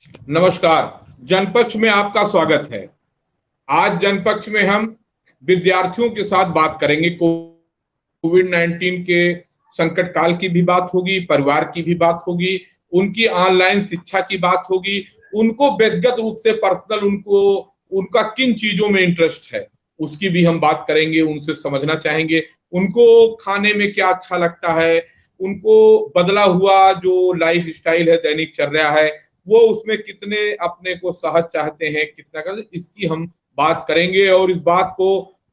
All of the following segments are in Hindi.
नमस्कार। जनपक्ष में आपका स्वागत है। आज जनपक्ष में हम विद्यार्थियों के साथ बात करेंगे। कोविड 19 के संकट काल की भी बात होगी, परिवार की भी बात होगी, उनकी ऑनलाइन शिक्षा की बात होगी, उनको व्यक्तिगत रूप से पर्सनल उनको उनका किन चीजों में इंटरेस्ट है उसकी भी हम बात करेंगे। उनसे समझना चाहेंगे उनको खाने में क्या अच्छा लगता है, उनको बदला हुआ जो लाइफ स्टाइल है, दैनिक चर्या है, वो उसमें कितने अपने को सहज चाहते हैं, कितना कर, इसकी हम बात करेंगे। और इस बात को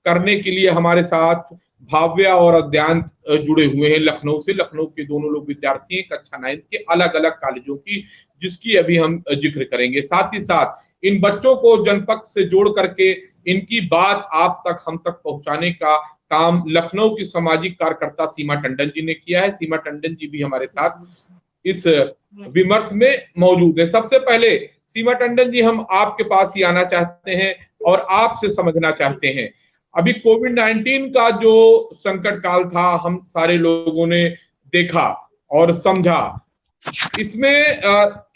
करने के लिए हमारे साथ भाव्या और अद्यांत जुड़े हुए हैं लखनऊ से। लखनऊ के दोनों लोग विद्यार्थी हैं कक्षा 9 के अलग अलग कॉलेजों की, जिसकी अभी हम जिक्र करेंगे। साथ ही साथ इन बच्चों को जनपद से जोड़ करके इनकी बात आप तक हम तक पहुंचाने का काम लखनऊ की सामाजिक कार्यकर्ता सीमा टंडन जी ने किया है। सीमा टंडन जी भी हमारे साथ इस विमर्श में मौजूद है। सबसे पहले सीमा टंडन जी, हम आपके पास ही आना चाहते हैं और आपसे समझना चाहते हैं, अभी कोविड 19 का जो संकट काल था हम सारे लोगों ने देखा और समझा, इसमें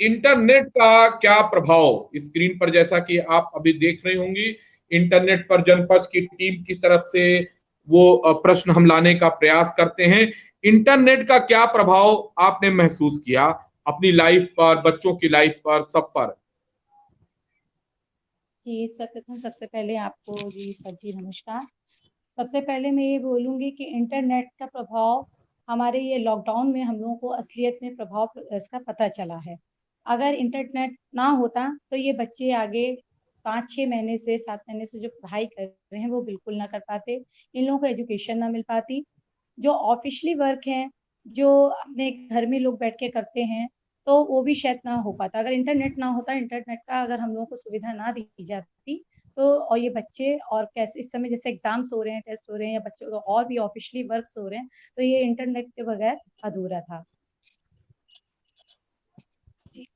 इंटरनेट का क्या प्रभाव स्क्रीन पर, जैसा कि आप अभी देख रहे होंगी, इंटरनेट पर जनपद की टीम की तरफ से वो प्रश्न हम लाने का प्रयास करते हैं। इंटरनेट का क्या प्रभाव आपने महसूस किया अपनी लाइफ पर, बच्चों की लाइफ पर, सब पर? जी, सर्वप्रथम सबसे पहले आपको जी सर जी नमस्कार। सबसे पहले मैं ये बोलूँगी कि इंटरनेट का प्रभाव हमारे ये लॉकडाउन में हम लोगों को असलियत में प्रभाव इसका पता चला है। अगर इंटरनेट ना होता तो ये बच्चे आगे 5-6 महीने से 7 महीने से जो पढ़ाई कर रहे हैं वो बिल्कुल ना कर पाते। इन लोगों को एजुकेशन ना मिल पाती। जो ऑफिशियली वर्क है, जो अपने घर में लोग बैठ के करते हैं, तो वो भी शायद ना हो पाता। अगर इंटरनेट ना होता, इंटरनेट का अगर हम लोगों को सुविधा ना दी जाती, तो और ये बच्चे और कैसे इस समय जैसे एग्जाम्स हो रहे हैं, टेस्ट हो रहे हैं या बच्चों को और भी ऑफिशियली वर्क्स हो रहे हैं, तो ये इंटरनेट के बगैर अधूरा था। जी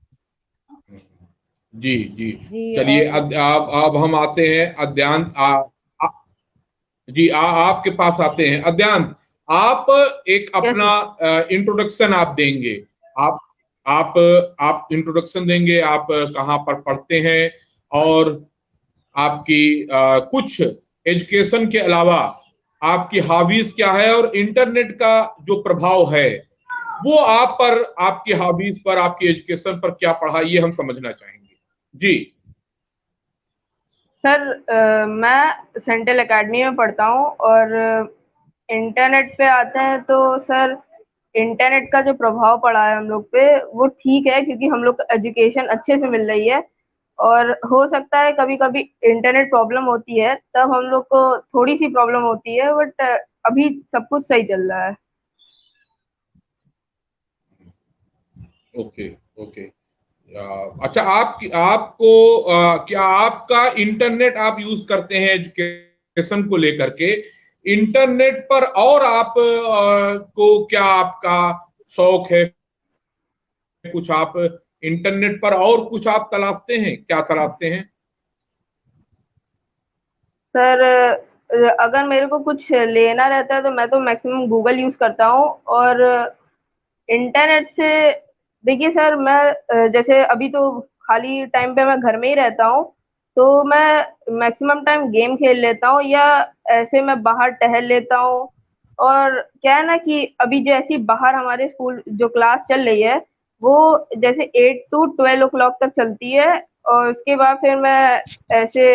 जी जी। जी चलिए, और अब हम आते हैं अद्यांत आ, जी आपके पास आते हैं अद्यांत। आप एक यस अपना इंट्रोडक्शन आप देंगे। आप आप आप इंट्रोडक्शन देंगे, आप कहाँ पर पढ़ते हैं और आपकी कुछ एजुकेशन के अलावा आपकी हॉबीज क्या है, और इंटरनेट का जो प्रभाव है वो आप पर, आपकी हॉबीज पर, आपकी एजुकेशन पर क्या पढ़ा, ये हम समझना चाहेंगे। जी सर, मैं सेंट्रल एकेडमी में पढ़ता हूँ और इंटरनेट पे आते हैं तो सर, इंटरनेट का जो प्रभाव पड़ा है हम लोग पे वो ठीक है, क्योंकि हम लोग को एजुकेशन अच्छे से मिल रही है। और हो सकता है कभी कभी इंटरनेट प्रॉब्लम होती है, तब हम लोग को थोड़ी सी प्रॉब्लम होती है, बट अभी सब कुछ सही चल रहा है। Okay okay. अच्छा, आपको क्या आपका इंटरनेट आप यूज करते हैं एजुकेशन को लेकर के? इंटरनेट पर और आप को क्या आपका शौक है? कुछ आप इंटरनेट पर और कुछ आप तलाशते हैं, क्या तलाशते हैं? सर, अगर मेरे को कुछ लेना रहता है तो मैं तो मैक्सिमम गूगल यूज करता हूँ। और इंटरनेट से देखिए सर, मैं जैसे अभी तो खाली टाइम पे मैं घर में ही रहता हूँ, तो मैं मैक्सिमम टाइम गेम खेल लेता हूँ या ऐसे मैं बाहर टहल लेता हूँ। और क्या है ना कि अभी जैसी बाहर हमारे स्कूल जो क्लास चल रही है, वो जैसे 8 to 12 o'clock तक चलती है, और उसके बाद फिर मैं ऐसे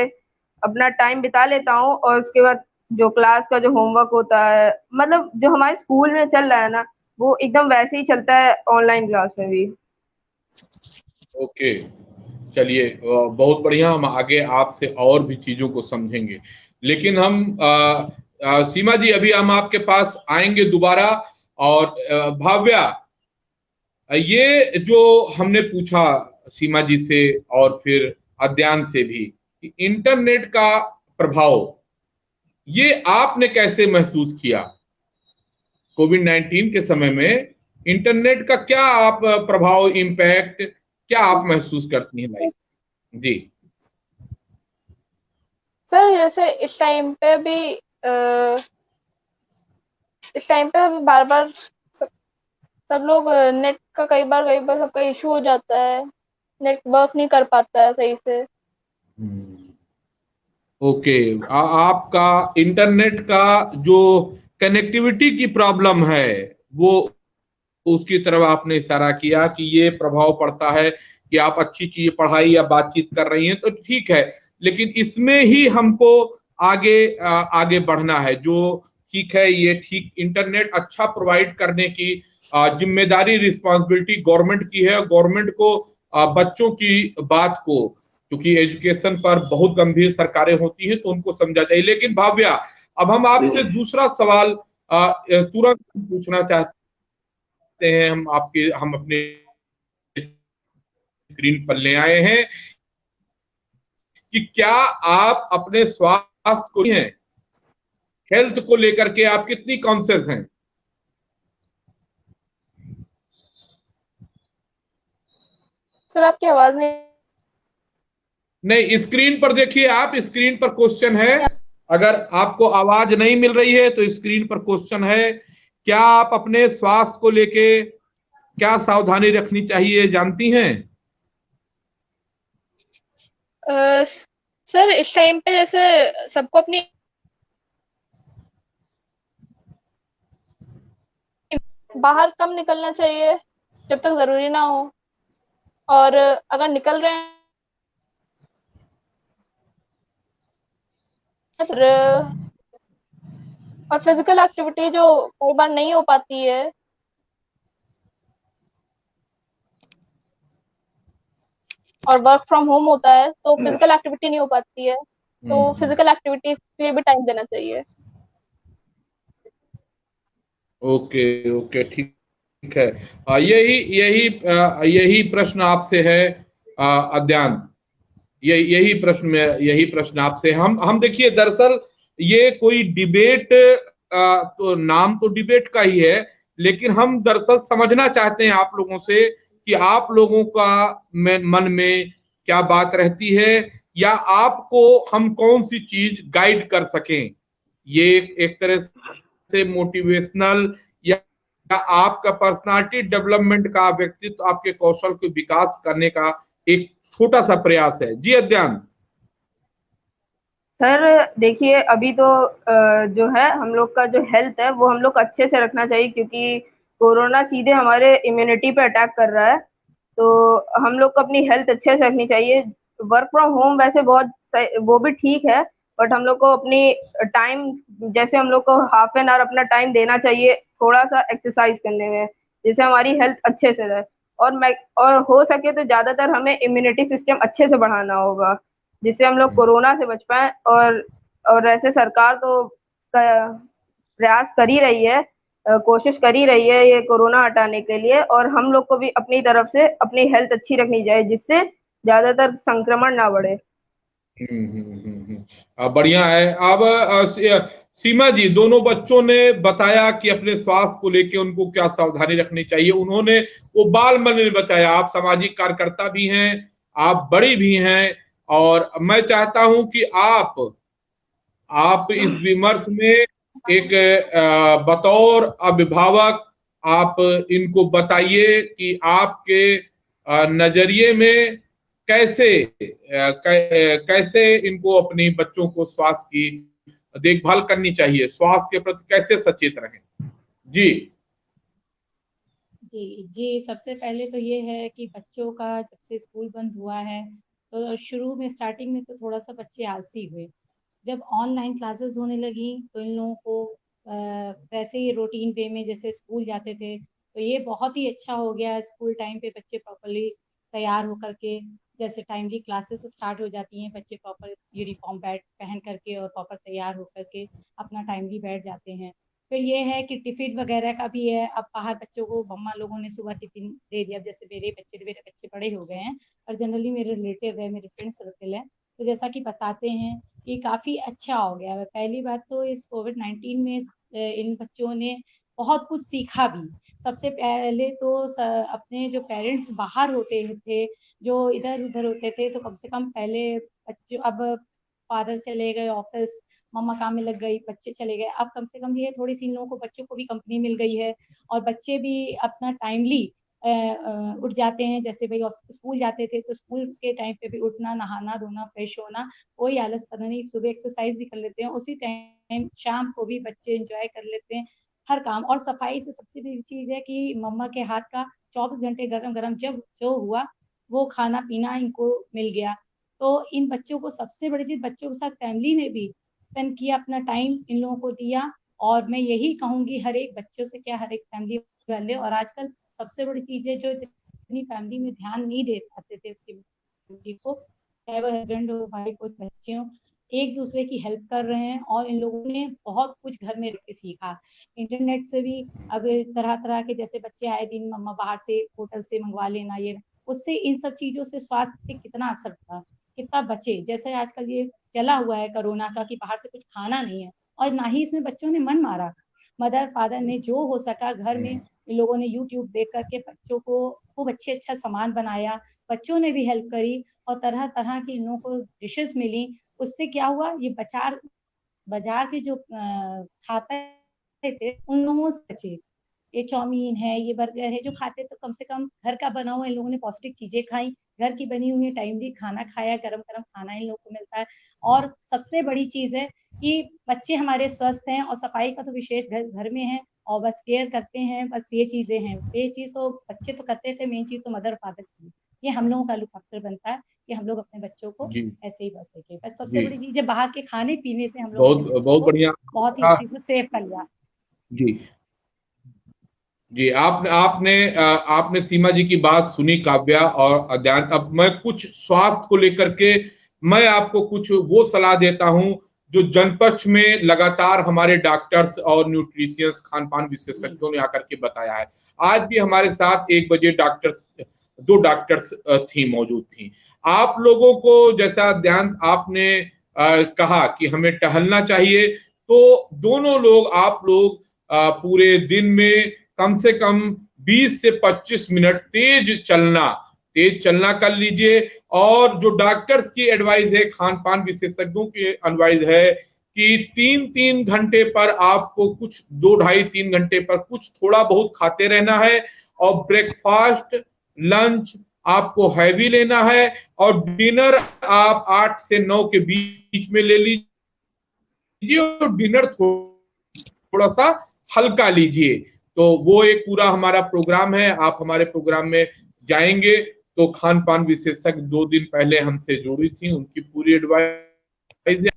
अपना टाइम बिता लेता हूँ। और उसके बाद जो क्लास का जो होमवर्क होता है, मतलब जो हमारे स्कूल में चल रहा है ना, वो एकदम वैसे ही चलता है ऑनलाइन क्लास में भी। ओके, चलिए, बहुत बढ़िया। हम आगे आपसे और भी चीजों को समझेंगे, लेकिन हम सीमा जी, अभी हम आपके पास आएंगे दोबारा। और भाव्या, ये जो हमने पूछा सीमा जी से और फिर अद्यान से भी कि इंटरनेट का प्रभाव ये आपने कैसे महसूस किया कोविड 19 के समय में? इंटरनेट का क्या आप प्रभाव, इम्पैक्ट क्या आप महसूस करती हैं लाइफ? जी सर जैसे इस टाइम पे अभी बार बार सब लोग नेट का कई बार सबका इशू हो जाता है, नेटवर्क नहीं कर पाता है सही से। ओके, आपका इंटरनेट का जो कनेक्टिविटी की प्रॉब्लम है वो, उसकी तरफ आपने इशारा किया कि ये प्रभाव पड़ता है कि आप अच्छी चीज पढ़ाई या बातचीत कर रही हैं तो ठीक है, लेकिन इसमें ही हमको आगे आगे बढ़ना है। जो ठीक है, ये ठीक, इंटरनेट अच्छा प्रोवाइड करने की जिम्मेदारी, रिस्पॉन्सिबिलिटी गवर्नमेंट की है। गवर्नमेंट को बच्चों की बात को, क्योंकि एजुकेशन पर बहुत गंभीर सरकारें होती हैं तो उनको समझा चाहिए। लेकिन भाव्या, अब हम आपसे दूसरा सवाल तुरंत पूछना चाहते हैं। हम अपने स्क्रीन पर ले आए हैं कि क्या आप अपने स्वास्थ्य को हैं, हेल्थ को लेकर के आप कितनी कॉन्शियस हैं? सर आपकी आवाज नहीं। नहीं, स्क्रीन पर देखिए, आप स्क्रीन पर क्वेश्चन है। अगर आपको आवाज नहीं मिल रही है तो स्क्रीन पर क्वेश्चन है, क्या आप अपने स्वास्थ्य को लेके क्या सावधानी रखनी चाहिए जानती हैं? सर इस टाइम पे जैसे सबको अपनी बाहर कम निकलना चाहिए जब तक जरूरी ना हो, और अगर निकल रहे हैं और फिजिकल एक्टिविटी जो कई बार नहीं हो पाती है, और वर्क फ्रॉम होम होता है तो फिजिकल एक्टिविटी नहीं हो पाती है, तो फिजिकल एक्टिविटी के लिए भी टाइम देना चाहिए। ओके ओके, ठीक है। यही यही यही प्रश्न आपसे है अद्यान, यही प्रश्न आपसे। हम देखिए, दरअसल ये कोई डिबेट, तो नाम तो डिबेट का ही है, लेकिन हम दरअसल समझना चाहते हैं आप लोगों से कि आप लोगों का मन में क्या बात रहती है, या आपको हम कौन सी चीज गाइड कर सकें। ये एक तरह से मोटिवेशनल या आपका पर्सनालिटी डेवलपमेंट का, व्यक्तित्व, आपके कौशल के विकास करने का एक छोटा सा प्रयास है। जी अद्यान। सर देखिए, अभी तो जो है हम लोग का जो हेल्थ है वो हम लोग अच्छे से रखना चाहिए, क्योंकि कोरोना सीधे हमारे इम्यूनिटी पे अटैक कर रहा है। तो हम लोग को अपनी हेल्थ अच्छे से रखनी चाहिए। वर्क फ्रॉम होम वैसे वो भी ठीक है, बट हम लोग को अपनी टाइम, जैसे हम लोग को हाफ एन आवर अपना टाइम देना चाहिए थोड़ा सा एक्सरसाइज करने में, जिससे हमारी हेल्थ अच्छे से रहे। और हो सके तो ज्यादातर हमें इम्यूनिटी सिस्टम अच्छे से बढ़ाना होगा, जिससे हम लोग कोरोना से बच पाए। और ऐसे सरकार तो प्रयास कर ही रही है, कोशिश कर ही रही है ये कोरोना हटाने के लिए, और हम लोग को भी अपनी तरफ से अपनी हेल्थ अच्छी रखनी चाहिए, जिससे ज्यादातर संक्रमण ना बढ़े। बढ़िया है। अब सीमा जी, दोनों बच्चों ने बताया कि अपने स्वास्थ्य को लेकर उनको क्या सावधानी रखनी चाहिए। उन्होंने वो बाल मन में बताया। आप सामाजिक कार्यकर्ता भी हैं, आप बड़ी भी हैं, और मैं चाहता हूं कि आप इस विमर्श में एक बतौर अभिभावक आप इनको बताइए कि आपके नजरिए में कैसे इनको, अपनी बच्चों को स्वास्थ्य की देखभाल करनी चाहिए, स्वास्थ्य के प्रति कैसे सचेत रहें। जी जी जी, सबसे पहले तो ये है कि बच्चों का जब से स्कूल बंद हुआ है तो शुरू में स्टार्टिंग में तो थोड़ा सा बच्चे आलसी हुए। जब ऑनलाइन क्लासेस होने लगी तो इन लोगों को वैसे ही रूटीन वे में जैसे स्कूल जाते थे, तो ये बहुत ही अच्छा हो गया। स्कूल टाइम पे बच्चे प्रॉपरली तैयार होकर के, जैसे टाइमली क्लासेस स्टार्ट हो जाती हैं, बच्चे प्रॉपर यूनिफॉर्म पहन करके और प्रॉपर तैयार होकर के अपना टाइमली बैठ जाते हैं। फिर ये है कि टिफिन वगैरह का भी है। अब बाहर बच्चों को मम्मा लोगों ने सुबह टिफिन दे दिया। जैसे मेरे बच्चे बड़े हो गए हैं और जनरली मेरे रिलेटिव है, मेरे फ्रेंड सर्कल है, तो जैसा कि बताते हैं ये काफी अच्छा हो गया है। पहली बात तो इस कोविड-19 में इन बच्चों ने बहुत कुछ सीखा भी। सबसे पहले तो अपने जो पेरेंट्स बाहर होते थे, जो इधर उधर होते थे, तो कम से कम पहले बच्चों, अब फादर चले गए ऑफिस, मम्मा काम में लग गई, बच्चे चले गए, अब कम से कम ये थोड़ी सी इन लोगों को, बच्चों को भी कंपनी मिल गई है और बच्चे भी अपना टाइमली उठ जाते हैं, जैसे भाई स्कूल जाते थे तो स्कूल के टाइम पे भी उठना, नहाना धोना, फ्रेश होना, कोई आलस करना नहीं, सुबह एक्सरसाइज भी कर लेते हैं, उसी टाइम शाम को भी बच्चे एंजॉय कर लेते हैं हर काम। और सफाई से सबसे बड़ी चीज है कि मम्मा के हाथ का 24 घंटे गरम गरम जब जो हुआ वो खाना पीना इनको मिल गया। तो इन बच्चों को सबसे बड़ी चीज, बच्चों के साथ फैमिली ने भी स्पेंड किया, अपना टाइम इन लोगों को दिया। और मैं यही कहूंगी हर एक बच्चों से, क्या हर एक फैमिली वाले, और आजकल सबसे बड़ी चीज है जो इतनी फैमिली में ध्यान नहीं दे पाते थे उसकी फैमिली को, चाहे वो हस्बैंड हो, वाइफ हो, बच्चे हो, एक दूसरे की हेल्प कर रहे हैं। और इन लोगों ने बहुत कुछ घर में रह के सीखा, इंटरनेट से भी। अब तरह तरह के जैसे बच्चे आए दिन मम्मा बाहर से होटल से मंगवा लेना, ये उससे इन सब चीजों से स्वास्थ्य पे कितना असर पड़ा, कितना बचे। जैसे आजकल ये चला हुआ है कोरोना का कि बाहर से कुछ खाना नहीं है, और ना ही इसमें बच्चों ने मन मारा। मदर फादर ने जो हो सका घर में, इन लोगों ने यूट्यूब देख करके बच्चों को खूब अच्छा सामान बनाया, बच्चों ने भी हेल्प करी, और तरह तरह की इन लोगों को डिशेस मिली। उससे क्या हुआ, ये बाजार के जो खाते थे उन लोगों से बचे। ये चाउमीन है, ये बर्गर है जो खाते, तो कम से कम घर का बना हुआ इन लोगों ने पौष्टिक चीजें खाई, घर की बनी हुई टाइमली खाना खाया, गरम गरम खाना इन लोगों को मिलता है। और सबसे बड़ी चीज है कि बच्चे हमारे स्वस्थ हैं, और सफाई का तो विशेष घर में है, और बस केयर करते हैं, बस ये चीजें हैं। ये चीज तो बच्चे तो करते थे, मेन चीज तो मदर फादर की, ये हम लोगों का लुक फैक्टर बनता है कि हम लोग अपने बच्चों को जी ऐसे ही बस देखें। बस सबसे जी, बड़ी चीज है, बाहर के खाने पीने से हम लोग बहुत अपने बच्चों बहुत को बढ़िया। बहुत ही हाँ, अच्छे से सेव कर लिया। जी जी, आपने सीमा जी की बात सुनी, काव्या और अध्ययन। अब मैं कुछ स्वास्थ्य को लेकर के मैं आपको कुछ वो सलाह देता हूं जो जनपक्ष में लगातार हमारे डॉक्टर्स और न्यूट्रिशियंस खान पान विशेषज्ञों ने आकर के बताया है। आज भी हमारे साथ 1 बजे दो डॉक्टर्स थी, मौजूद थी। आप लोगों को जैसा ध्यान आपने कहा कि हमें टहलना चाहिए, तो दोनों लोग आप लोग पूरे दिन में कम से कम 20 से 25 मिनट तेज चलना कर लीजिए। और जो डॉक्टर्स की एडवाइस है, खान पान विशेषज्ञों की एडवाइस है कि 3-3 घंटे पर आपको कुछ 2-2.5-3 घंटे पर कुछ थोड़ा बहुत खाते रहना है, और ब्रेकफास्ट लंच आपको हैवी लेना है, और डिनर आप 8 से 9 के बीच में ले लीजिए, और डिनर थोड़ा सा हल्का लीजिए। तो वो एक पूरा हमारा प्रोग्राम है। आप हमारे प्रोग्राम में जाएंगे तो खान पान विशेषज्ञ 2 दिन पहले हमसे जुड़ी थी, उनकी पूरी एडवाइस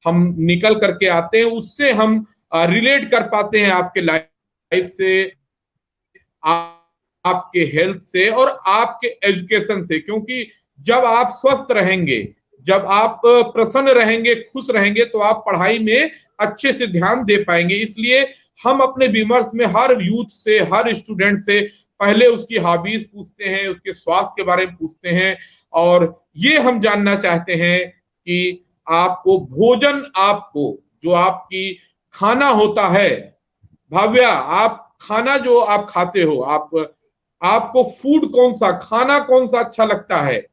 हम निकल करके आते हैं, उससे हम रिलेट कर पाते हैं आपके लाइफ से, आपके हेल्थ से और आपके एजुकेशन से। क्योंकि जब आप स्वस्थ रहेंगे, जब आप प्रसन्न रहेंगे, खुश रहेंगे, तो आप पढ़ाई में अच्छे से ध्यान दे पाएंगे। इसलिए हम अपने विमर्श में हर यूथ से, हर स्टूडेंट से पहले उसकी हॉबीज पूछते हैं, उसके स्वास्थ्य के बारे में पूछते हैं, और ये हम जानना चाहते हैं कि आपको भोजन, आपको जो आपकी खाना होता है, भाव्या, आप खाना जो आप खाते हो, आपको फूड कौन सा, खाना कौन सा अच्छा लगता है?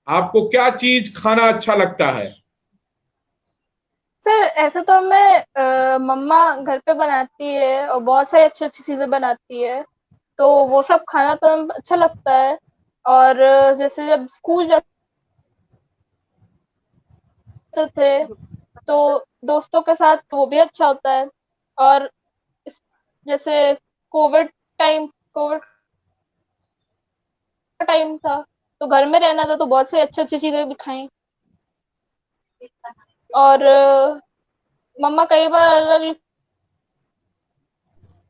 आपको क्या चीज खाना अच्छा लगता है? सर ऐसे तो मैं मम्मा घर पे बनाती है और बहुत सारी अच्छी अच्छी चीजें बनाती है, तो वो सब खाना तो अच्छा लगता है। और जैसे जब स्कूल जाते थे तो दोस्तों के साथ वो भी अच्छा होता है। और जैसे कोविड कोविड का टाइम था तो घर में रहना था, तो बहुत से अच्छी अच्छी चीजें भी खाई। और मम्मा कई बार अलग अलग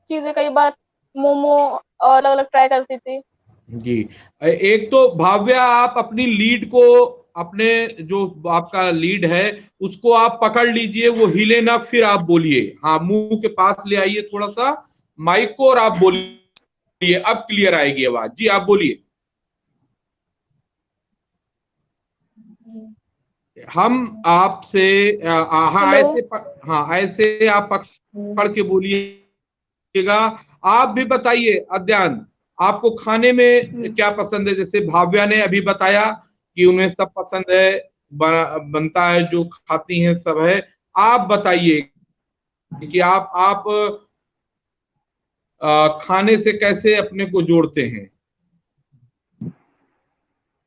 चीजें, कई बार मोमो और अलग अलग ट्राई करती थी। जी, एक तो भाव्या, आप अपनी लीड को, अपने जो आपका लीड है उसको आप पकड़ लीजिए, वो हिले ना, फिर आप बोलिए। हाँ, मुंह के पास ले आइए थोड़ा सा माइक को, और आप बोलिए, अब क्लियर आएगी आवाज। जी, आप बोलिए। हम आपसे हाँ, हेलो। ऐसे आप पकड़ के बोलिएगा। आप भी बताइए अध्ययन, आपको खाने में क्या पसंद है? जैसे भाव्या ने अभी बताया कि उन्हें सब पसंद है, बनता है, जो खाती हैं सब है। आप बताइए कि आप खाने से कैसे अपने को जोड़ते हैं?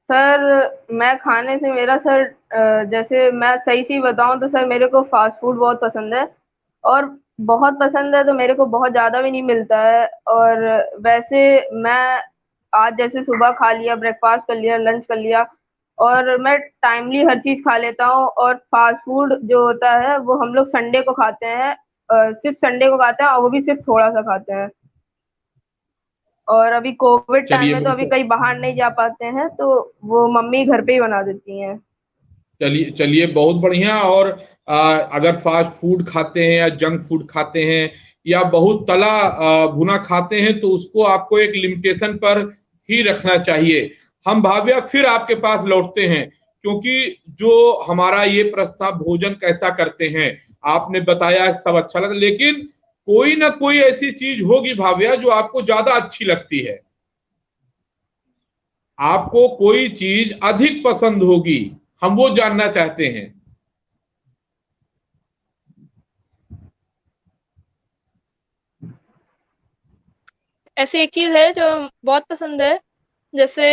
सर मैं खाने से मेरा सर जैसे मैं सही से बताऊं तो सर मेरे को फास्ट फूड बहुत पसंद है, और बहुत पसंद है तो मेरे को बहुत ज़्यादा भी नहीं मिलता है। और वैसे मैं आज जैसे सुबह खा लिया, ब्रेकफास्ट कर लिया, लंच कर लिया, और मैं टाइमली हर चीज़ खा लेता हूँ। और फास्ट फूड जो होता है वो हम लोग संडे को खाते हैं, सिर्फ संडे को खाते हैं, और वो भी सिर्फ थोड़ा सा खाते हैं। और अभी कोविड टाइम चलिए में तो अभी बहुत कहीं बाहर नहीं जा पाते हैं, तो वो मम्मी घर पे ही बना देती हैं। चलिए चलिए बहुत बढ़िया। और अगर फास्ट फूड खाते हैं या जंक फूड खाते हैं या बहुत तला भुना खाते हैं तो उसको आपको एक लिमिटेशन पर ही रखना चाहिए। हम भाव्या फिर आपके पास लौटते हैं, क्योंकि जो हमारा ये प्रस्ताव भोजन कैसा करते हैं आपने बताया, सब अच्छा लगा, लेकिन कोई ना कोई ऐसी चीज होगी भाव्या जो आपको ज्यादा अच्छी लगती है, आपको कोई चीज अधिक पसंद होगी, हम वो जानना चाहते हैं। ऐसी एक चीज है जो बहुत पसंद है, जैसे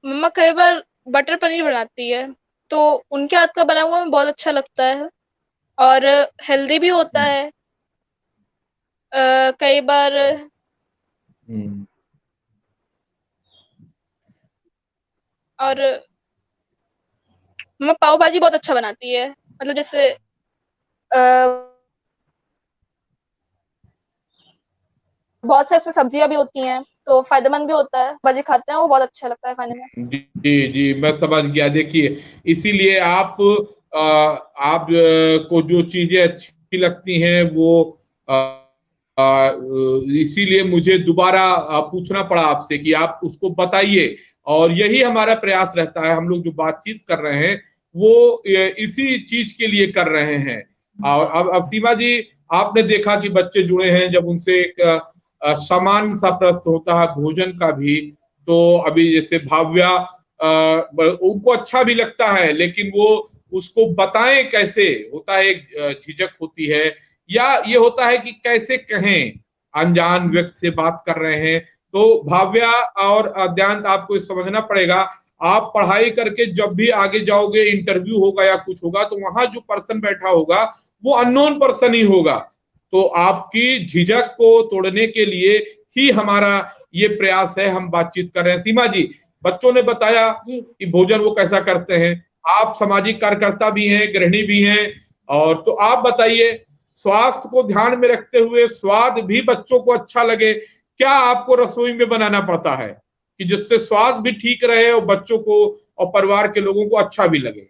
मम्मा कई बार बटर पनीर बनाती है, तो उनके हाथ का बना हुआ हमें बहुत अच्छा लगता है, और हेल्दी भी होता है। कई बार हम्म। और मम्मा पाव भाजी बहुत अच्छा बनाती है, मतलब जैसे बहुत सारी उसमें सब्जियां भी होती हैं, तो फायदेमंद भी होता है, भाजी खाते हैं वो बहुत अच्छा लगता है खाने में। जी जी, मैं समझ गया। देखिए, इसीलिए आप को जो चीजें अच्छी लगती हैं वो आ, इसीलिए मुझे दोबारा पूछना पड़ा आपसे कि आप उसको बताइए। और यही हमारा प्रयास रहता है, हम लोग जो बातचीत कर रहे हैं वो इसी चीज के लिए कर रहे हैं। और अब सीमा जी, आपने देखा कि बच्चे जुड़े हैं, जब उनसे एक समान सा प्रश्न होता है भोजन का भी, तो अभी जैसे भाव्या उनको अच्छा भी लगता है, लेकिन वो उसको बताएं कैसे, होता है एक झिझक होती है, या ये होता है कि कैसे कहें, अनजान व्यक्ति से बात कर रहे हैं। तो भाव्या और अद्यांत, आपको समझना पड़ेगा, आप पढ़ाई करके जब भी आगे जाओगे, इंटरव्यू होगा या कुछ होगा, तो वहां जो पर्सन बैठा होगा वो अननोन पर्सन ही होगा। तो आपकी झिझक को तोड़ने के लिए ही हमारा ये प्रयास है, हम बातचीत कर रहे हैं। सीमा जी, बच्चों ने बताया जी। कि भोजन वो कैसा करते हैं, आप सामाजिक कार्यकर्ता भी हैं, गृहिणी भी हैं, और तो आप बताइए, स्वास्थ्य को ध्यान में रखते हुए स्वाद भी बच्चों को अच्छा लगे, क्या आपको रसोई में बनाना पड़ता है कि जिससे स्वास्थ्य भी ठीक रहे और बच्चों को और परिवार के लोगों को अच्छा भी लगे?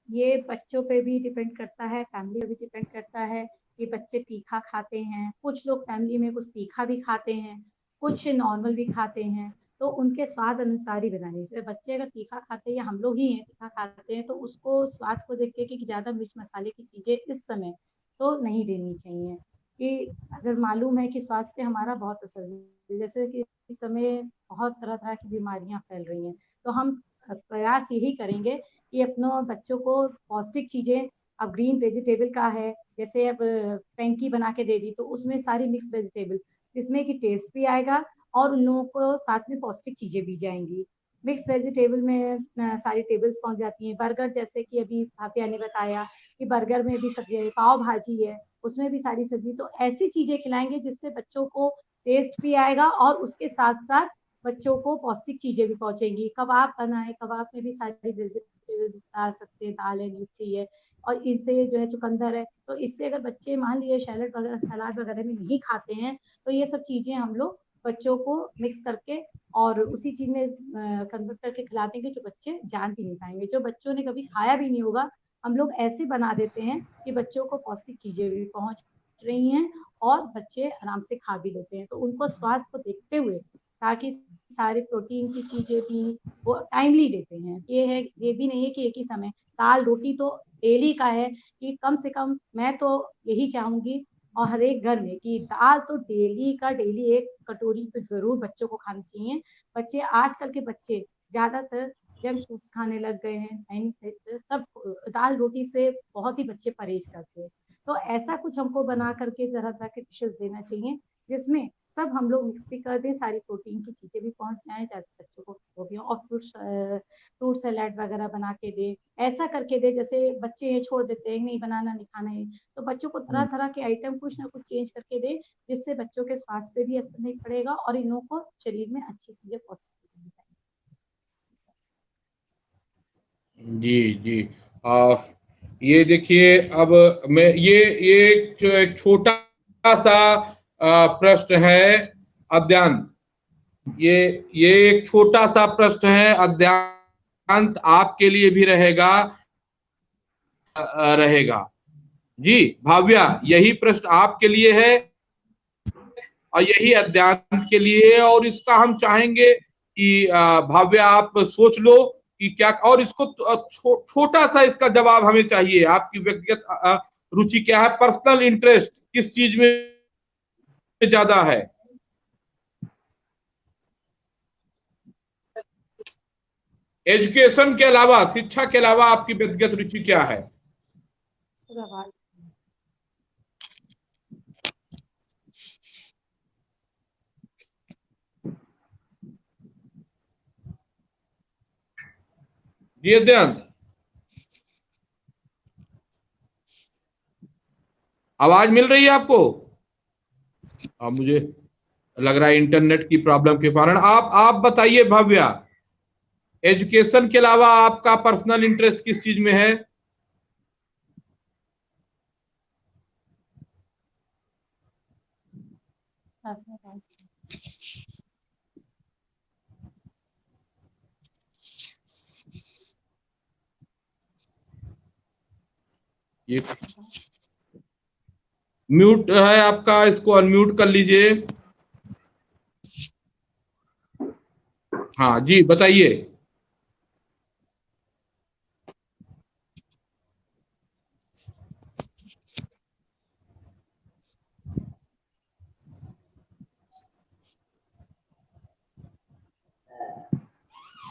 ये बच्चों पे भी डिपेंड करता है, फैमिली पे भी डिपेंड करता है कि बच्चे तीखा खाते हैं। कुछ लोग फैमिली में कुछ तीखा भी खाते हैं, कुछ नॉर्मल भी खाते हैं, तो उनके स्वाद अनुसार ही बनानी चाहिए। बच्चे अगर तीखा खाते हैं या हम लोग ही हैं तीखा खाते हैं, तो उसको स्वाद को देख के कि ज्यादा मिर्च मसाले की चीजें इस समय तो नहीं देनी चाहिए। कि अगर मालूम है कि स्वास्थ्य पे हमारा बहुत असर है, जैसे कि इस समय बहुत तरह तरह की बीमारियां फैल रही हैं, तो हम प्रयास यही करेंगे कि अपनों बच्चों को पौष्टिक चीजें, अब ग्रीन वेजिटेबल का है, जैसे अब फ्रेंकी बना के दे दी तो उसमें सारी मिक्स वेजिटेबल, जिसमें कि टेस्ट भी आएगा और उन लोगों को साथ में पौष्टिक चीजें भी जाएंगी। मिक्स वेजिटेबल में सारी टेबल्स पहुंच जाती हैं। बर्गर, जैसे कि अभी भापिया ने बताया कि बर्गर में भी सब्जी है, पाव भाजी है, उसमें भी सारी सब्जी, तो ऐसी चीजें खिलाएंगे जिससे बच्चों को टेस्ट भी आएगा और उसके साथ साथ बच्चों को पौष्टिक चीजें भी पहुंचेंगी। कबाब बनाए, कबाब में भी सारी वेजिटेबल्स डाल सकते हैं, दाल है, न्यूट्री है, और इनसे जो है चुकंदर है, तो इससे अगर बच्चे मान लिए सैलड वगैरह, सलाद वगैरह में नहीं खाते हैं, तो ये सब चीजें हम लोग बच्चों को मिक्स करके और उसी चीज में कन्वर्ट करके खिला देंगे, जो बच्चे जान भी नहीं पाएंगे। जो बच्चों ने कभी खाया भी नहीं होगा, हम लोग ऐसे बना देते हैं कि बच्चों को पौष्टिक चीजें भी पहुंच रही हैं और बच्चे आराम से खा भी लेते हैं। तो उनको स्वास्थ्य को देखते हुए, ताकि सारे प्रोटीन की चीजें भी वो टाइमली देते हैं। ये है, ये भी नहीं है कि एक ही समय, दाल रोटी तो डेली का है, कि कम से कम मैं तो यही चाहूंगी और हर एक घर में कि दाल तो डेली का डेली एक कटोरी तो जरूर बच्चों को खानी चाहिए। बच्चे, आजकल के बच्चे ज्यादातर जंक फूड्स खाने लग गए हैं, चाइनीज सब, दाल रोटी से बहुत ही बच्चे परहेज करते हैं। तो ऐसा कुछ हमको बना करके तरह तरह के डिशेस देना चाहिए जिसमें सब हम लोग मिक्स भी कर दें, सारी प्रोटीन की चीजें भी पहुंच जाएं ताकि बच्चों को वो भी, और फ्रूट सलाद वगैरह बना के दे, ऐसा करके दे। जैसे बच्चे ये छोड़ देते हैं नहीं बनाना नहीं खाना है, तो बच्चों को तरह तरह के आइटम कुछ ना कुछ चेंज करके दे जिससे बच्चों के स्वास्थ्य पे भी असर नहीं पड़ेगा और इन लोगों को शरीर में अच्छी चीजें पौष्टिक मिल जाएंगी। जी जी। ये देखिए, अब मैं ये एक छोटा सा प्रश्न है अद्यांत। ये एक छोटा सा प्रश्न है अद्यांत, आपके लिए भी रहेगा। जी भाव्या, यही प्रश्न आपके लिए है और यही अद्यांत के लिए है, और इसका हम चाहेंगे कि भाव्या आप सोच लो कि क्या, और इसको छोटा सा इसका जवाब हमें चाहिए। आपकी व्यक्तिगत रुचि क्या है, पर्सनल इंटरेस्ट किस चीज में ज्यादा है? एजुकेशन के अलावा, शिक्षा के अलावा आपकी व्यक्तिगत रुचि क्या है? जी अद्यांत, आवाज मिल रही है आपको? मुझे लग रहा है इंटरनेट की प्रॉब्लम के कारण। आप बताइए भव्या, एजुकेशन के अलावा आपका पर्सनल इंटरेस्ट किस चीज में है? ये म्यूट है आपका, इसको अनम्यूट कर लीजिए। हाँ जी बताइए।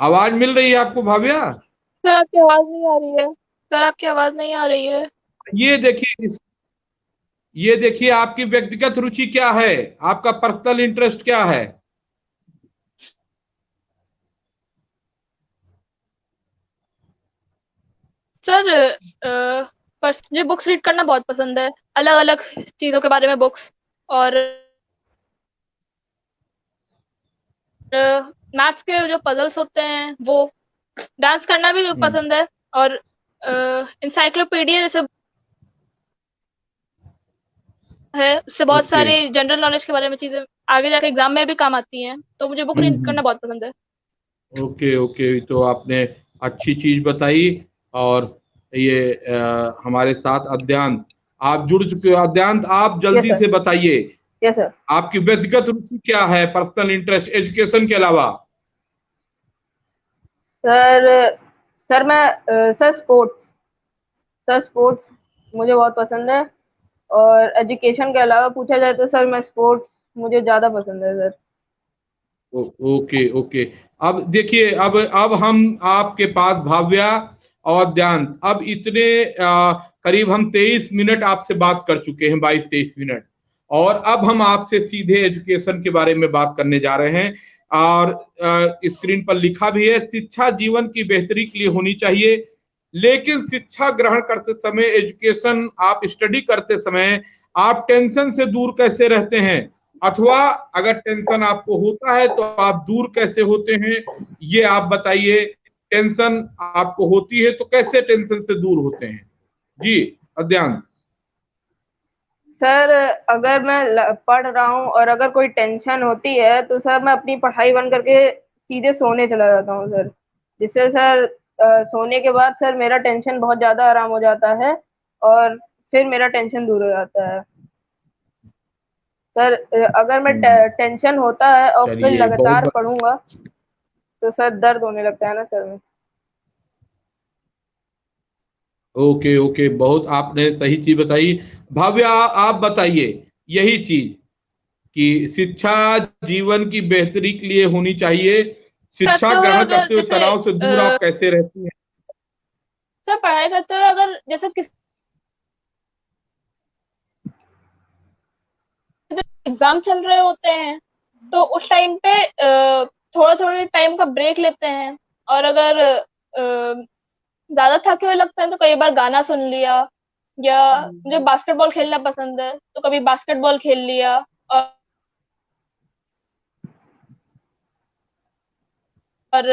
आवाज मिल रही है आपको भाव्या? सर आपकी आवाज नहीं आ रही है। सर आपकी आवाज नहीं आ रही है। ये देखिए आपकी व्यक्तिगत रुचि क्या है, आपका पर्सनल इंटरेस्ट क्या है? सर मुझे बुक्स रीड करना बहुत पसंद है, अलग अलग चीजों के बारे में बुक्स, और मैथ्स के जो पजल्स होते हैं वो, डांस करना भी पसंद है, और इंसाइक्लोपीडिया जैसे है, उससे बहुत सारी जनरल नॉलेज के बारे में चीजें आगे जाके एग्जाम में भी काम आती हैं, तो मुझे बुक रीड करना बहुत पसंद है। ओके, तो आपने अच्छी चीज बताई। और ये हमारे साथ अद्यांत, आप जुड़ चुके हो। अद्यांत, आप जल्दी से बताइए। Yes sir. आपकी व्यक्तिगत रुचि क्या है, पर्सनल इंटरेस्ट एजुकेशन के अलावा? सर मैं सर स्पोर्ट्स मुझे बहुत पसंद है, और एजुकेशन के अलावा पूछा जाए तो सर मैं स्पोर्ट्स मुझे ज्यादा पसंद है सर। ओके। अब देखिए, अब हम आपके पास भाव्या और अद्यांत, अब इतने करीब हम 23 मिनट आपसे बात कर चुके हैं, 22-23 मिनट, और अब हम आपसे सीधे एजुकेशन के बारे में बात करने जा रहे हैं। और स्क्रीन पर लिखा भी है, शिक्षा जीवन की बेहतरी के लिए होनी चाहिए, लेकिन शिक्षा ग्रहण करते समय, एजुकेशन आप स्टडी करते समय आप टेंशन से दूर कैसे रहते हैं, अथवा अगर टेंशन आपको होता है तो आप दूर कैसे होते हैं, ये आप बताइए। टेंशन आपको होती है तो कैसे टेंशन से दूर होते हैं? जी अद्यांत। सर अगर मैं पढ़ रहा हूँ और अगर कोई टेंशन होती है तो सर मैं अपनी पढ़ाई बंद करके सीधे सोने चला जाता हूँ सर, जिससे सर सोने के बाद सर मेरा टेंशन बहुत ज्यादा आराम हो जाता है और फिर मेरा टेंशन दूर हो जाता है सर। अगर मैं टेंशन होता है और फिर लगातार पढ़ूंगा तो सर दर्द होने लगता है ना सर में। ओके, बहुत आपने सही चीज बताई। भाव्या, आप बताइए यही चीज कि शिक्षा जीवन की बेहतरी के लिए होनी चाहिए, शिक्षा ग्रहण करते हुए तनाव से दूर आप कैसे रहती हैं? सर पढ़ाई करते हुए अगर जैसे एग्जाम चल रहे होते हैं तो उस टाइम पे थोड़ा थोड़ा टाइम का ब्रेक लेते हैं, और अगर ज्यादा थके हुए लगते हैं तो कई बार गाना सुन लिया, या मुझे बास्केटबॉल खेलना पसंद है तो कभी बास्केटबॉल खेल लिया। और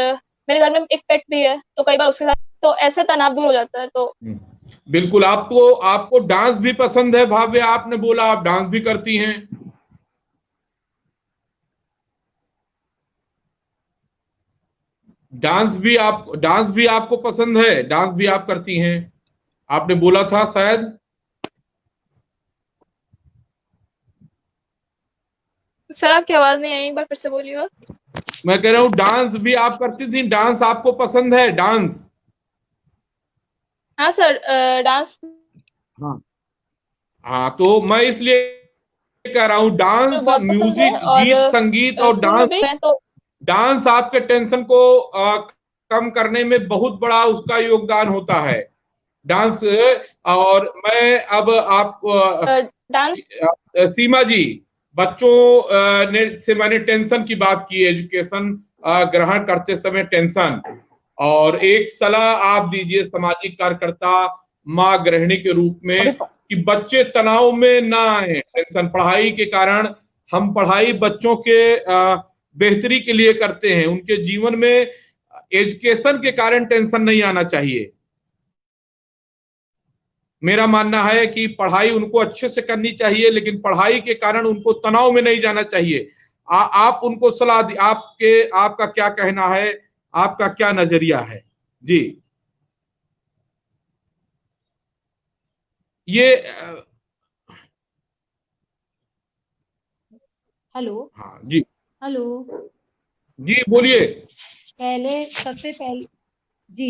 मेरे घर में एक पेट भी है तो कई बार उसके साथ, तो ऐसे तनाव दूर हो जाता है। तो बिल्कुल। आपको डांस भी पसंद है भाव्य, आपने बोला आप डांस भी करती हैं। डांस भी आपको पसंद है, डांस भी आप करती हैं, आपने बोला था शायद। सर आपकी आवाज नहीं आई, एक बार फिर से बोलिएगा। मैं कह रहा हूँ डांस भी आप करती थी, डांस आपको पसंद है, डांस? हाँ सर, डांस। हाँ हाँ, तो मैं इसलिए कह रहा हूँ डांस, बहुत पसंद है, म्यूजिक, और गीत संगीत और स्कूल में भी तो डांस आपके टेंशन को कम करने में बहुत बड़ा उसका योगदान होता है, डांस। और मैं अब आप डांस। सीमा जी, बच्चों से मैंने टेंशन की बात की, एजुकेशन ग्रहण करते समय टेंशन, और एक सलाह आप दीजिए सामाजिक कार्यकर्ता, माँ गृहिणी के रूप में, कि बच्चे तनाव में ना आए टेंशन पढ़ाई के कारण। हम पढ़ाई बच्चों के बेहतरी के लिए करते हैं, उनके जीवन में एजुकेशन के कारण टेंशन नहीं आना चाहिए। मेरा मानना है कि पढ़ाई उनको अच्छे से करनी चाहिए, लेकिन पढ़ाई के कारण उनको तनाव में नहीं जाना चाहिए। आप उनको सलाह दी, आपका क्या कहना है, आपका क्या नजरिया है जी? ये हेलो। हाँ जी, हेलो जी बोलिए।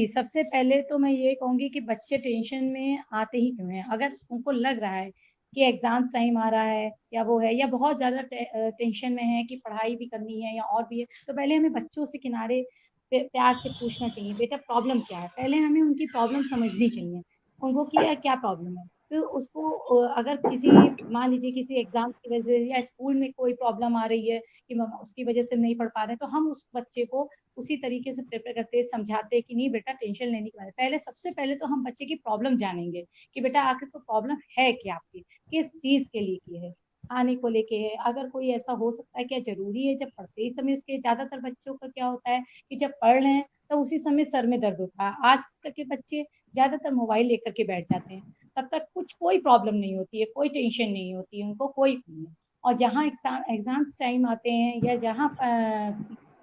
सबसे पहले तो मैं ये कहूंगी कि बच्चे टेंशन में आते ही क्यों हैं। अगर उनको लग रहा है कि एग्जाम टाइम आ रहा है या वो है, या बहुत ज्यादा टेंशन में है कि पढ़ाई भी करनी है या और भी है, तो पहले हमें बच्चों से किनारे प्यार से पूछना चाहिए, बेटा प्रॉब्लम क्या है। पहले हमें उनकी प्रॉब्लम समझनी चाहिए, उनको क्या प्रॉब्लम है। तो उसको अगर किसी, मान लीजिए किसी एग्जाम की वजह से या स्कूल में कोई प्रॉब्लम आ रही है कि उसकी वजह से नहीं पढ़ पा रहे हैं, तो हम उस बच्चे को उसी तरीके से प्रिपेयर करते, समझाते कि नहीं बेटा टेंशन लेने की बात है। पहले सबसे पहले तो हम बच्चे की प्रॉब्लम जानेंगे कि बेटा आखिर को प्रॉब्लम है क्या, आपकी किस चीज के लिए की है, खाने को लेके है, अगर कोई ऐसा हो सकता है क्या जरूरी है। जब पढ़ते ही समय उसके, ज्यादातर बच्चों का क्या होता है कि जब पढ़ रहे हैं तो उसी समय सर में दर्द होता है। आज तक के बच्चे ज्यादातर मोबाइल लेकर के बैठ जाते हैं, तब तक कोई प्रॉब्लम नहीं होती है, कोई टेंशन नहीं होती है उनको, कोई नहीं। और जहाँ एग्जाम्स टाइम आते हैं या जहाँ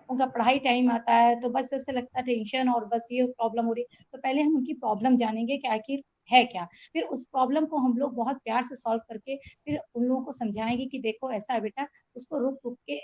उनका पढ़ाई टाइम आता है, तो बस ऐसे लगता है टेंशन और बस ये प्रॉब्लम हो रही। तो पहले हम उनकी प्रॉब्लम जानेंगे कि आखिर है क्या, फिर उस प्रॉब्लम को हम लोग बहुत प्यार से सॉल्व करके फिर उन लोगों को समझाएंगे कि देखो ऐसा है बेटा, उसको रुक रुक के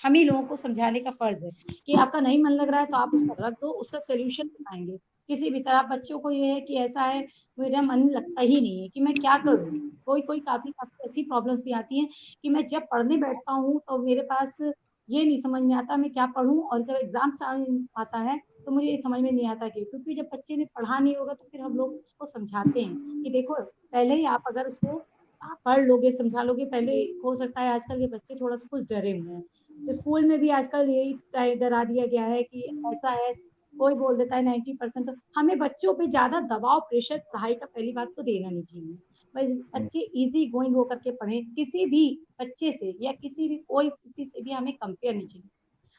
हम ही लोगों को समझाने का फर्ज है कि आपका नहीं मन लग रहा है तो आप उसको रख दो, उसका सोल्यूशन बताएंगे। किसी भी तरह बच्चों को ये है कि ऐसा है मेरा मन लगता ही नहीं है कि मैं क्या करूँ। कोई कोई काफी काफी ऐसी प्रॉब्लम्स भी आती हैं कि मैं जब पढ़ने बैठता हूँ तो मेरे पास ये नहीं समझ में आता मैं क्या पढ़ूं, और जब एग्जाम टाइम आता है तो मुझे ये समझ में नहीं आता कि, क्योंकि जब बच्चे ने पढ़ा नहीं होगा तो फिर हम लोग उसको समझाते हैं कि देखो पहले ही आप अगर उसको आप पढ़ लोगे, समझा लोगे, पहले हो सकता है आजकल के बच्चे थोड़ा सा कुछ डरे हुए हैं। तो स्कूल में भी आजकल यही डरा दिया गया है कि ऐसा है, कोई बोल देता है 90%। तो हमें बच्चों पे ज्यादा दबाव प्रेशर पढ़ाई का पहली बात तो देना नहीं चाहिए। बस बच्चे इजी गोइंग होकर के पढ़े, किसी भी बच्चे से या किसी भी कोई किसी से भी हमें कंपेयर नहीं चाहिए।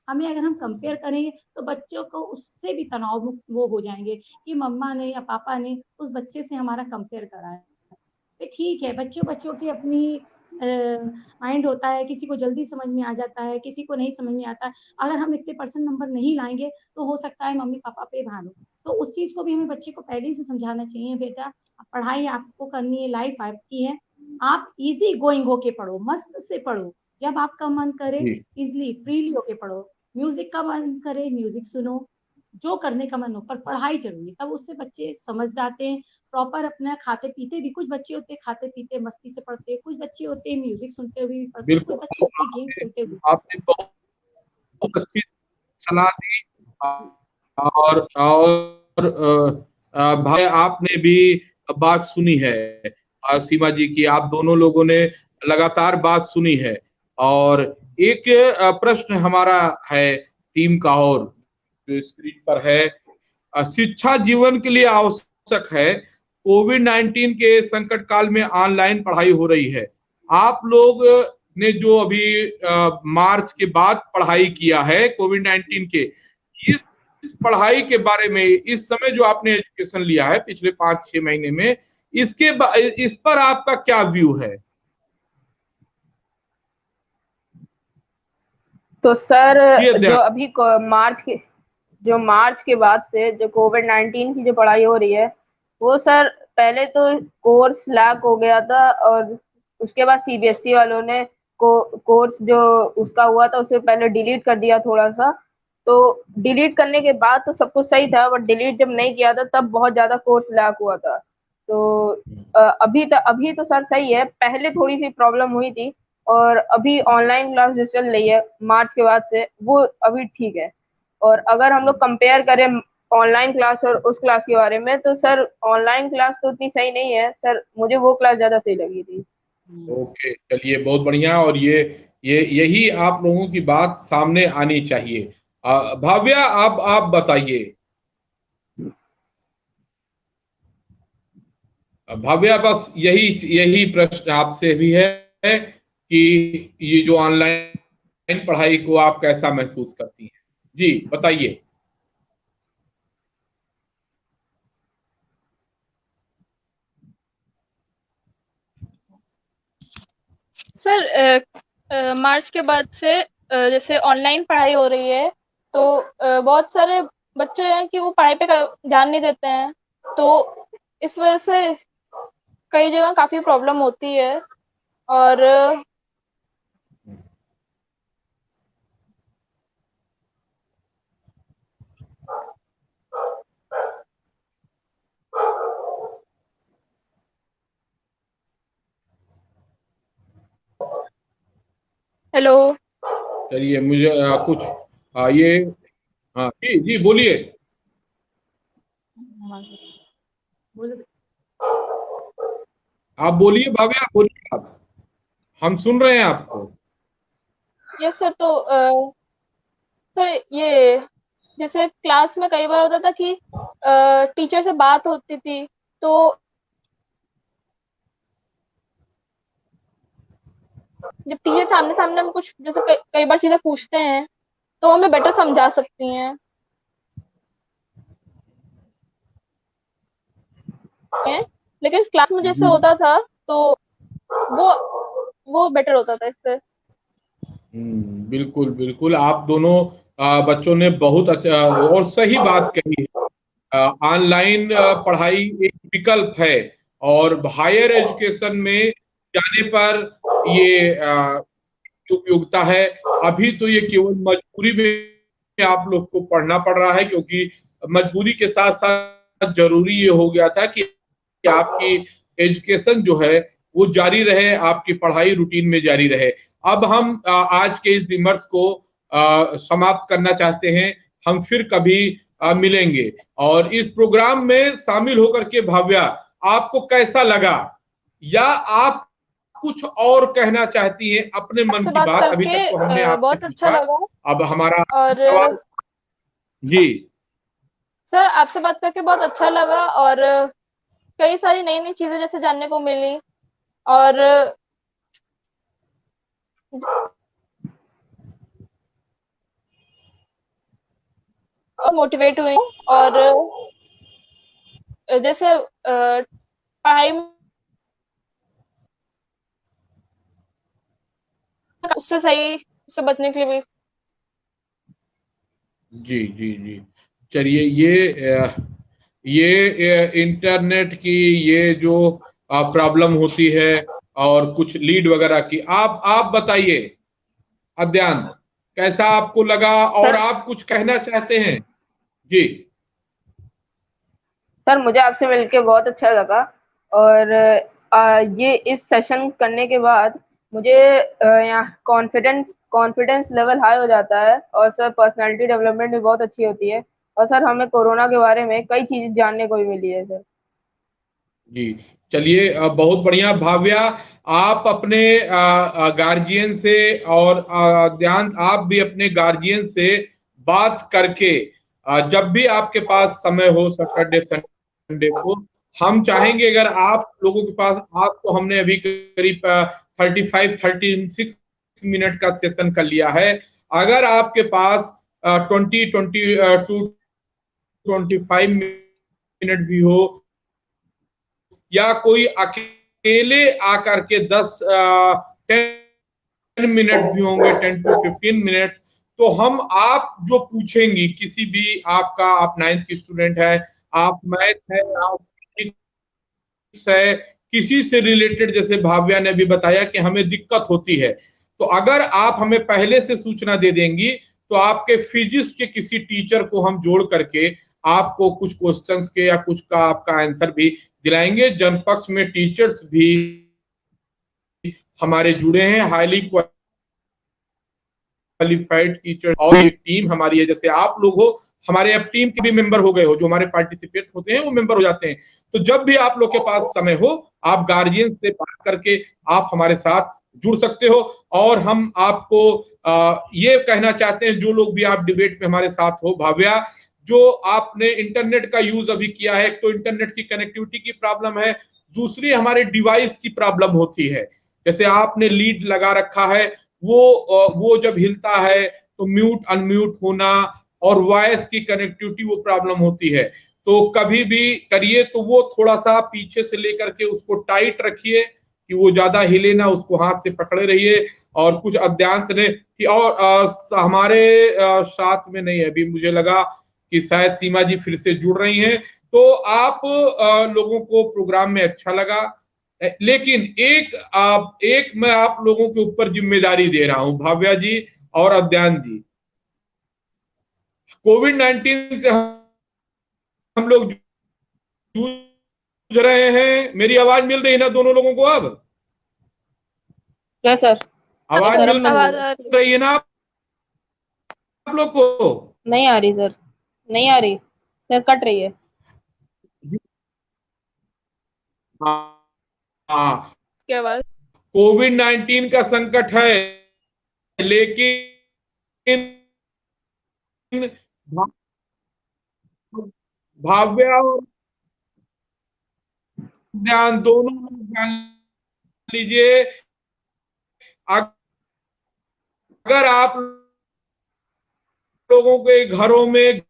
हमें अगर हम कंपेयर करेंगे तो बच्चों को उससे भी तनाव मुक्त वो हो जाएंगे कि मम्मा ने या पापा ने उस बच्चे से हमारा कंपेयर करा है। तो ठीक है, बच्चों बच्चों की अपनी माइंड होता है, किसी को जल्दी समझ में आ जाता है, किसी को नहीं समझ में आता है। अगर हम इतने परसेंट नंबर नहीं लाएंगे तो हो सकता है मम्मी पापा पे भान हो। तो उस चीज को भी हमें बच्चे को पहले से समझाना चाहिए, बेटा पढ़ाई आपको करनी है, लाइफ आपकी है, आप इजी गोइंग होके पढ़ो, मस्त से पढ़ो, जब आपका मन करे जी इजिली फ्रीली होके पढ़ो। म्यूजिक का मन करे म्यूजिक सुनो, जो करने का मन हो, पर पढ़ाई जरूरी, तब उससे बच्चे समझ जाते हैं। प्रॉपर अपना खाते पीते भी, कुछ बच्चे होते हैं खाते पीते मस्ती से पढ़ते हैं, कुछ बच्चे होते हैं म्यूजिक सुनते हुए भी पढ़ते हैं, कुछ बिल्कुल। बच्चे तो होते हैं गेम खेलते हुए। आपने बहुत अच्छी सलाह दी। और भाई आपने भी बात सुनी है सीमा जी की, आप दोनों लोगों ने लगातार बात सुनी है। और एक प्रश्न हमारा है टीम का और जो स्क्रीन पर है, शिक्षा जीवन के लिए आवश्यक है। कोविड-19 के संकट काल में ऑनलाइन पढ़ाई हो रही है। आप लोग ने जो अभी मार्च के बाद पढ़ाई किया है कोविड-19 के, इस पढ़ाई के बारे में, इस समय जो आपने एजुकेशन लिया है पिछले 5-6 महीने में, इस पर आपका क्या व्यू है? तो सर जी जो अध्ययन। अभी मार्च के बाद से जो कोविड-19 की जो पढ़ाई हो रही है, वो सर पहले तो कोर्स लैग हो गया था और उसके बाद सीबीएसई वालों ने कोर्स जो उसका हुआ था उसे पहले डिलीट कर दिया थोड़ा सा। तो डिलीट करने के बाद तो सब कुछ सही था, बट डिलीट जब नहीं किया था तब बहुत ज्यादा कोर्स लैग हुआ था। तो अभी तो सर सही है, पहले थोड़ी सी प्रॉब्लम हुई थी और अभी ऑनलाइन क्लास जो चल रही है मार्च के बाद से, वो अभी ठीक है। और अगर हम लोग कंपेयर करें ऑनलाइन क्लास और उस क्लास के बारे में, तो सर ऑनलाइन क्लास तो उतनी सही नहीं है सर, मुझे वो क्लास ज्यादा सही लगी थी। ओके, चलिए बहुत बढ़िया। और ये यही आप लोगों की बात सामने आनी चाहिए। भाव्या, आप बताइए। भाव्या, बस यही प्रश्न आपसे भी है कि ये जो ऑनलाइन पढ़ाई को आप कैसा महसूस करती हैं? जी बताइए। सर मार्च के बाद से जैसे ऑनलाइन पढ़ाई हो रही है, तो बहुत सारे बच्चे हैं कि वो पढ़ाई पे ध्यान नहीं देते हैं, तो इस वजह से कई जगह काफी प्रॉब्लम होती है। और हेलो। चलिए मुझे कुछ ये, हाँ जी जी बोलिए। आप बोलिए भाव्या, बोलिए आप, हम सुन रहे हैं आपको। Yes sir. तो सर ये जैसे क्लास में कई बार होता था कि टीचर से बात होती थी, तो जब टीचर सामने सामने हम कुछ जैसे कई बार चीजें पूछते हैं तो हमें बेटर समझा सकती हैं, लेकिन क्लास में जैसे होता था तो वो वो बेटर होता था इससे। बिल्कुल बिल्कुल, आप दोनों बच्चों ने बहुत अच्छा और सही बात कही है। ऑनलाइन पढ़ाई एक विकल्प है और हायर एजुकेशन में जाने पर ये उपयोगिता है। अभी तो ये केवल मजबूरी में आप लोग को पढ़ना पड़ रहा है, क्योंकि मजबूरी के साथ साथ जरूरी ये हो गया था कि आपकी एजुकेशन जो है वो जारी रहे, आपकी पढ़ाई रूटीन में जारी रहे। अब हम आज के इस विमर्श को समाप्त करना चाहते हैं। हम फिर कभी मिलेंगे। और इस प्रोग्राम में शामिल होकर के भाव्या, आपको कैसा लगा, या आप कुछ और कहना चाहती हैं अपने मन आपसे की बात बात? अभी करके तक तो हमने आपसे बहुत अच्छा पूछा, लगा। अब हमारा और सवाल। जी सर आपसे बात करके बहुत अच्छा लगा और कई सारी नई नई चीजें जैसे जानने को मिली और मोटिवेट हुई। और जैसे पढ़ाई में उससे सही उससे बचने के लिए भी। जी जी जी, चलिए ये इंटरनेट की ये जो प्रॉब्लम होती है और कुछ लीड वगैरह की, आप बताइए अध्ययन, कैसा आपको लगा और सर आप कुछ कहना चाहते हैं? जी सर मुझे आपसे मिलके बहुत अच्छा लगा। और ये इस सेशन करने के बाद मुझे यहाँ कॉन्फिडेंस लेवल हाई हो जाता है और सर पर्सनालिटी डेवलपमेंट भी बहुत अच्छी होती है। और सर हमें कोरोना के बारे में कई चीजें जानने को भी मिली है सर। जी, चलिए बहुत बढ़िया। भाव्या, आप अपने गार्जियन से और ध्यान आप भी अपने गार्जियन से बात करके जब भी आपके पास समय हो सैटरडे संडे को, हम चाहेंगे अगर आप लोगों के पास, आज तो हमने अभी करीब 36 मिनट का सेशन कर लिया है, अगर आपके पास 25 मिनट भी हो, या कोई अकेले आकर के 10 मिनट्स भी होंगे, 10 to 15 मिनट्स, तो हम आप जो पूछेंगी किसी भी, आपका आप 9th की स्टूडेंट है, आप मैथ है, आप फिजिक्स है, किसी से रिलेटेड, जैसे भाव्या ने भी बताया कि हमें दिक्कत होती है, तो अगर आप हमें पहले से सूचना दे देंगी तो आपके फिजिक्स के किसी टीचर को हम जोड़ करके आपको कुछ क्वेश्चंस के या कुछ का आपका आंसर भी दिलाएंगे। जनपक्ष में टीचर्स भी हमारे जुड़े हैं, हाईली क्वालिफाइड टीचर, और एक टीम हमारी है, जैसे आप लोग हो, हमारे अब टीम के भी मेंबर हो गए हो, जो हमारे पार्टिसिपेट होते हैं वो मेंबर हो जाते हैं। तो जब भी आप लोग के पास समय हो, आप गार्जियन से बात करके आप हमारे साथ जुड़ सकते हो। और हम आपको ये कहना चाहते हैं, जो लोग भी आप डिबेट में हमारे साथ हो, भाव्या, जो आपने इंटरनेट का यूज अभी किया है, तो इंटरनेट की कनेक्टिविटी की प्रॉब्लम है, दूसरी हमारे डिवाइस की प्रॉब्लम होती है, जैसे आपने लीड लगा रखा है, वो जब हिलता है तो म्यूट अनम्यूट होना, और वॉइस की कनेक्टिविटी वो प्रॉब्लम होती है। तो कभी भी करिए तो वो थोड़ा सा पीछे से लेकर के उसको टाइट रखिए कि वो ज्यादा हिले ना, उसको हाथ से पकड़े रहिए। और कुछ अद्यांत ने कि, और हमारे साथ में नहीं है अभी, मुझे लगा कि शायद सीमा जी फिर से जुड़ रही हैं। तो आप लोगों को प्रोग्राम में अच्छा लगा, लेकिन एक मैं आप लोगों के ऊपर जिम्मेदारी दे रहा हूं, भाव्या जी और अद्यांत जी। कोविड-19 से हम लोग जूझ रहे हैं। मेरी आवाज मिल रही है ना दोनों लोगों को? अब क्या सर? आवाज मिल आवाज आ रही रही है ना आप लोग को? नहीं आ रही सर, नहीं आ रही सर, कट रही है। हाँ हाँ, क्या बात? कोविड-19 का संकट है, लेकिन भाव्या और ज्ञान दोनों लोग जान लीजिए, अगर आप लोगों के घरों में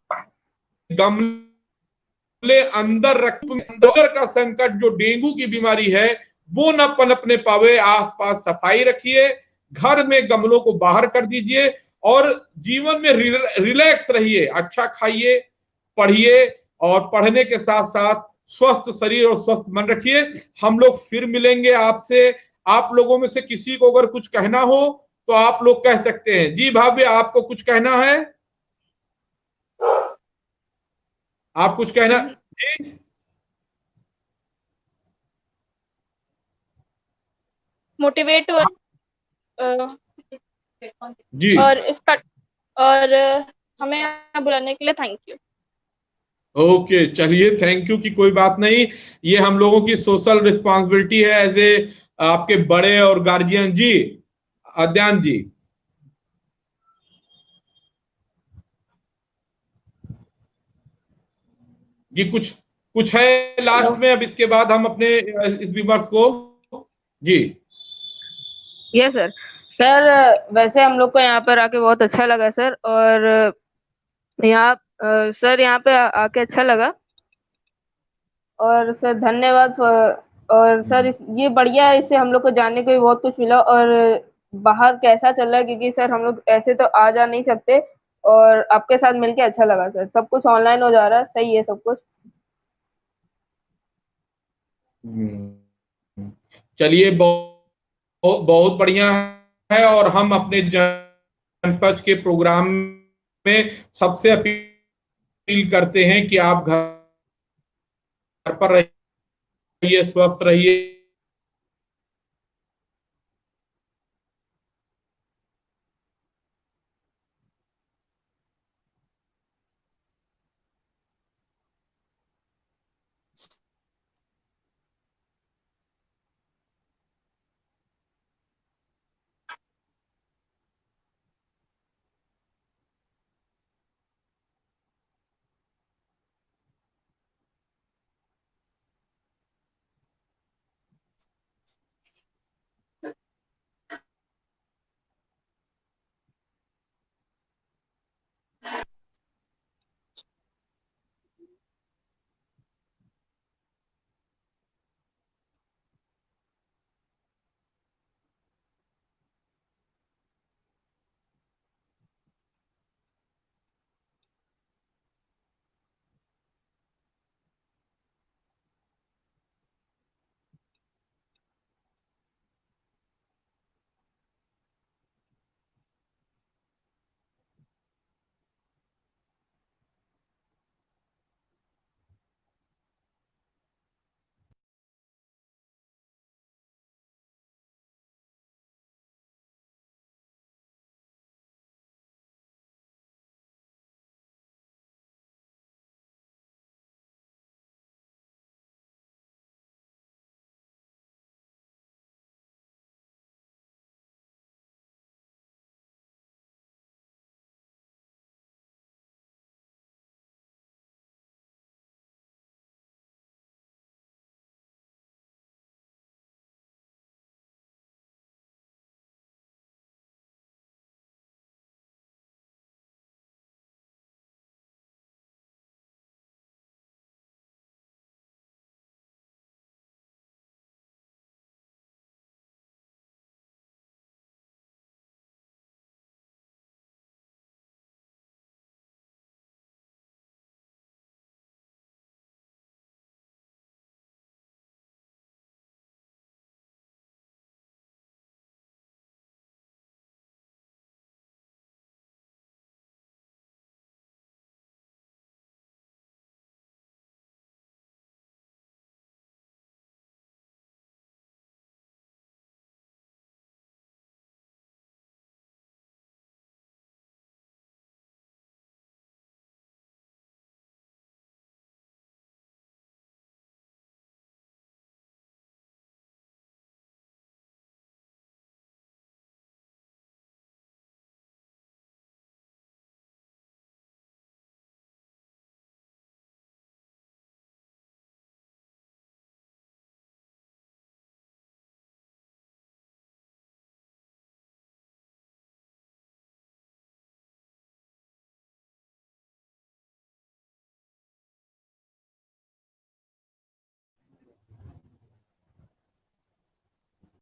गमले अंदर अंदर का संकट, जो डेंगू की बीमारी है, वो न पनपने पावे, आसपास सफाई रखिए, घर में गमलों को बाहर कर दीजिए, और जीवन में रिलैक्स रहिए, अच्छा खाइए, पढ़िए, और पढ़ने के साथ साथ स्वस्थ शरीर और स्वस्थ मन रखिए। हम लोग फिर मिलेंगे आपसे। आप लोगों में से किसी को अगर कुछ कहना हो तो आप लोग कह सकते हैं। जी भाभी, आपको कुछ कहना है? आप कुछ कहना जी? मोटिवेट जी और इसका और हमें यहाँ बुलाने के लिए थैंक यू। ओके, चलिए, थैंक यू की कोई बात नहीं, ये हम लोगों की सोशल रिस्पॉन्सिबिलिटी है एज ए आपके बड़े और गार्जियन। जी अद्यांत जी। जी कुछ कुछ है लास्ट में, अब इसके बाद हम अपने इस विमर्श को। जी यस सर। सर वैसे हम लोग को यहाँ पर आके बहुत अच्छा लगा सर, और यहाँ सर यहाँ पे आके अच्छा लगा, और सर धन्यवाद और सर ये बढ़िया है, इससे हम लोग को जानने को भी बहुत कुछ मिला, और बाहर कैसा चल रहा है, क्योंकि सर हम लोग ऐसे तो आ जा नहीं सकते, और आपके साथ मिलके अच्छा लगा सर। सब कुछ ऑनलाइन हो जा रहा है, सही है सब कुछ। चलिए, बहुत बढ़िया है। और हम अपने जनपद के प्रोग्राम में सबसे अपील करते हैं कि आप घर पर रहिए, स्वस्थ रहिए,